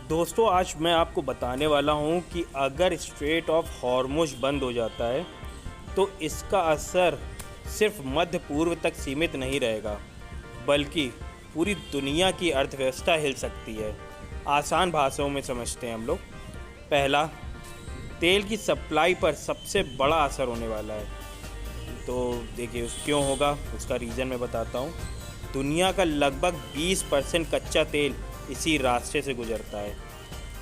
दोस्तों, आज मैं आपको बताने वाला हूँ कि अगर स्ट्रेट ऑफ हॉर्मुज़ बंद हो जाता है तो इसका असर सिर्फ मध्य पूर्व तक सीमित नहीं रहेगा, बल्कि पूरी दुनिया की अर्थव्यवस्था हिल सकती है। आसान भाषाओं में समझते हैं हम लोग। पहला, तेल की सप्लाई पर सबसे बड़ा असर होने वाला है। तो देखिए क्यों होगा, उसका रीज़न मैं बताता हूँ। दुनिया का लगभग 20% कच्चा तेल इसी रास्ते से गुजरता है।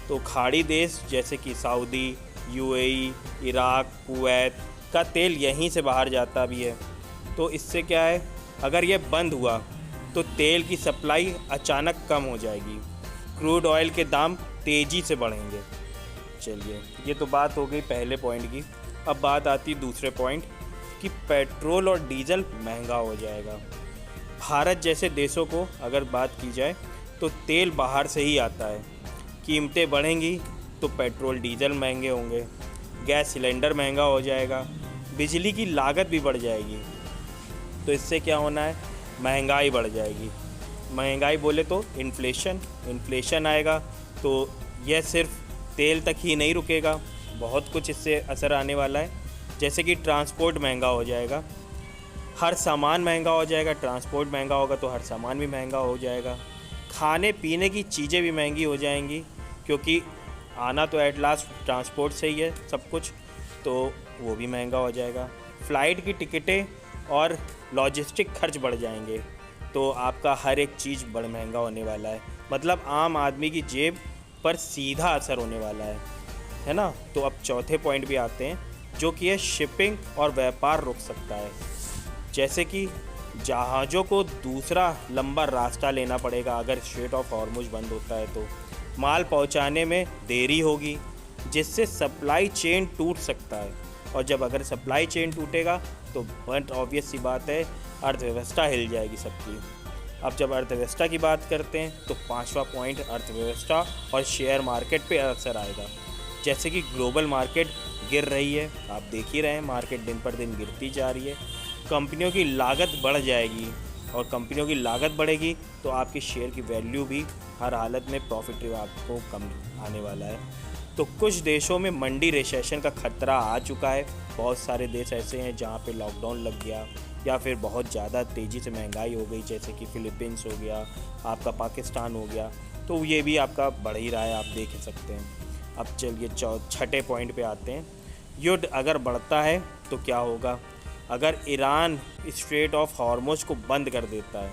तो खाड़ी देश जैसे कि सऊदी, यूएई, इराक, कुवैत का तेल यहीं से बाहर जाता भी है। तो इससे क्या है, अगर ये बंद हुआ तो तेल की सप्लाई अचानक कम हो जाएगी, क्रूड ऑयल के दाम तेज़ी से बढ़ेंगे। चलिए, ये तो बात हो गई पहले पॉइंट की। अब बात आती दूसरे पॉइंट कि पेट्रोल और डीजल महंगा हो जाएगा। भारत जैसे देशों को अगर बात की जाए तो तेल बाहर से ही आता है। कीमतें बढ़ेंगी तो पेट्रोल डीजल महंगे होंगे, गैस सिलेंडर महंगा हो जाएगा, बिजली की लागत भी बढ़ जाएगी। तो इससे क्या होना है, महंगाई बढ़ जाएगी। महंगाई बोले तो इन्फ्लेशन आएगा। तो यह सिर्फ तेल तक ही नहीं रुकेगा, बहुत कुछ इससे असर आने वाला है। जैसे कि ट्रांसपोर्ट महंगा हो जाएगा, हर सामान महंगा हो जाएगा। ट्रांसपोर्ट महंगा होगा तो हर सामान भी महंगा हो जाएगा। खाने पीने की चीज़ें भी महंगी हो जाएंगी, क्योंकि आना तो एट लास्ट ट्रांसपोर्ट से ही है सब कुछ, तो वो भी महंगा हो जाएगा। फ़्लाइट की टिकटें और लॉजिस्टिक खर्च बढ़ जाएंगे, तो आपका हर एक चीज़ बड़ा महंगा होने वाला है। मतलब आम आदमी की जेब पर सीधा असर होने वाला है ना। तो अब चौथे पॉइंट भी आते हैं, जो कि है शिपिंग और व्यापार रुक सकता है। जैसे कि जहाज़ों को दूसरा लंबा रास्ता लेना पड़ेगा अगर स्ट्रेट ऑफ हॉर्मुज़ बंद होता है। तो माल पहुंचाने में देरी होगी, जिससे सप्लाई चेन टूट सकता है। और जब अगर सप्लाई चेन टूटेगा तो बहुत ऑब्वियस सी बात है, अर्थव्यवस्था हिल जाएगी सबकी। अब जब अर्थव्यवस्था की बात करते हैं तो पांचवा पॉइंट अर्थव्यवस्था और शेयर मार्केट पे असर आएगा। जैसे कि ग्लोबल मार्केट गिर रही है, आप देख ही रहे हैं, मार्केट दिन पर दिन गिरती जा रही है। कंपनियों की लागत बढ़ जाएगी, और कंपनियों की लागत बढ़ेगी तो आपकी शेयर की वैल्यू भी हर हालत में प्रॉफिट आपको कम आने वाला है। तो कुछ देशों में मंडी रिसेशन का खतरा आ चुका है। बहुत सारे देश ऐसे हैं जहाँ पे लॉकडाउन लग गया, या फिर बहुत ज़्यादा तेज़ी से महंगाई हो गई, जैसे कि फ़िलीपींस हो गया, आपका पाकिस्तान हो गया। तो ये भी आपका बढ़ ही रहा है, आप देख सकते हैं। अब चलिए छठे पॉइंट पे आते हैं। युद्ध अगर बढ़ता है तो क्या होगा। अगर ईरान स्ट्रेट ऑफ हॉर्मुज़ को बंद कर देता है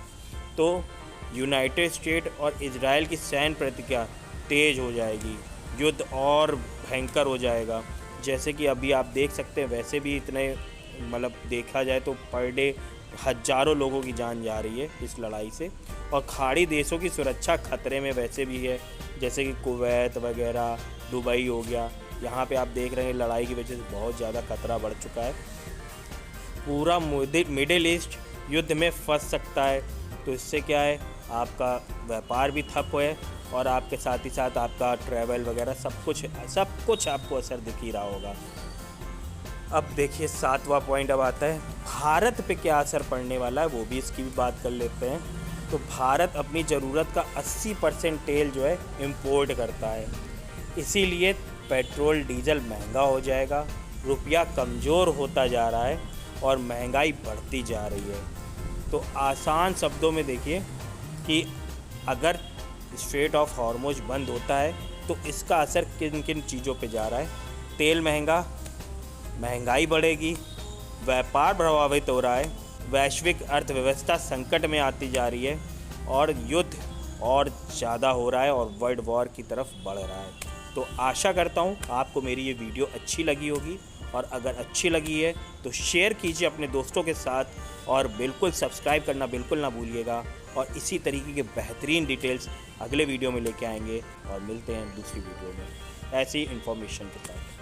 तो यूनाइटेड स्टेट और इजराइल की सैन्य प्रतिक्रिया तेज़ हो जाएगी, युद्ध और भयंकर हो जाएगा। जैसे कि अभी आप देख सकते हैं, वैसे भी इतने मतलब देखा जाए तो पर डे हज़ारों लोगों की जान जा रही है इस लड़ाई से। और खाड़ी देशों की सुरक्षा खतरे में वैसे भी है, जैसे कि कुवैत वगैरह, दुबई हो गया। यहाँ पे आप देख रहे हैं लड़ाई की वजह से बहुत ज़्यादा खतरा बढ़ चुका है। पूरा मिडिल ईस्ट युद्ध में फंस सकता है। तो इससे क्या है, आपका व्यापार भी ठप है, और आपके साथ ही साथ आपका ट्रैवल वगैरह सब कुछ आपको असर दिख ही रहा होगा। अब देखिए सातवां पॉइंट अब आता है, भारत पे क्या असर पड़ने वाला है, वो भी इसकी भी बात कर लेते हैं। तो भारत अपनी ज़रूरत का 80% तेल जो है इम्पोर्ट करता है, इसीलिए पेट्रोल डीजल महंगा हो जाएगा, रुपया कमज़ोर होता जा रहा है और महंगाई बढ़ती जा रही है। तो आसान शब्दों में देखिए कि अगर स्ट्रेट ऑफ हॉर्मुज़ बंद होता है तो इसका असर किन किन चीज़ों पे जा रहा है। तेल महंगा, महंगाई बढ़ेगी, व्यापार प्रभावित हो रहा है, वैश्विक अर्थव्यवस्था संकट में आती जा रही है, और युद्ध और ज़्यादा हो रहा है और वर्ल्ड वॉर की तरफ बढ़ रहा है। तो आशा करता हूँ आपको मेरी ये वीडियो अच्छी लगी होगी, और अगर अच्छी लगी है तो शेयर कीजिए अपने दोस्तों के साथ, और बिल्कुल सब्सक्राइब करना बिल्कुल ना भूलिएगा। और इसी तरीके के बेहतरीन डिटेल्स अगले वीडियो में लेके आएंगे, और मिलते हैं दूसरी वीडियो में ऐसी इन्फॉर्मेशन के साथ।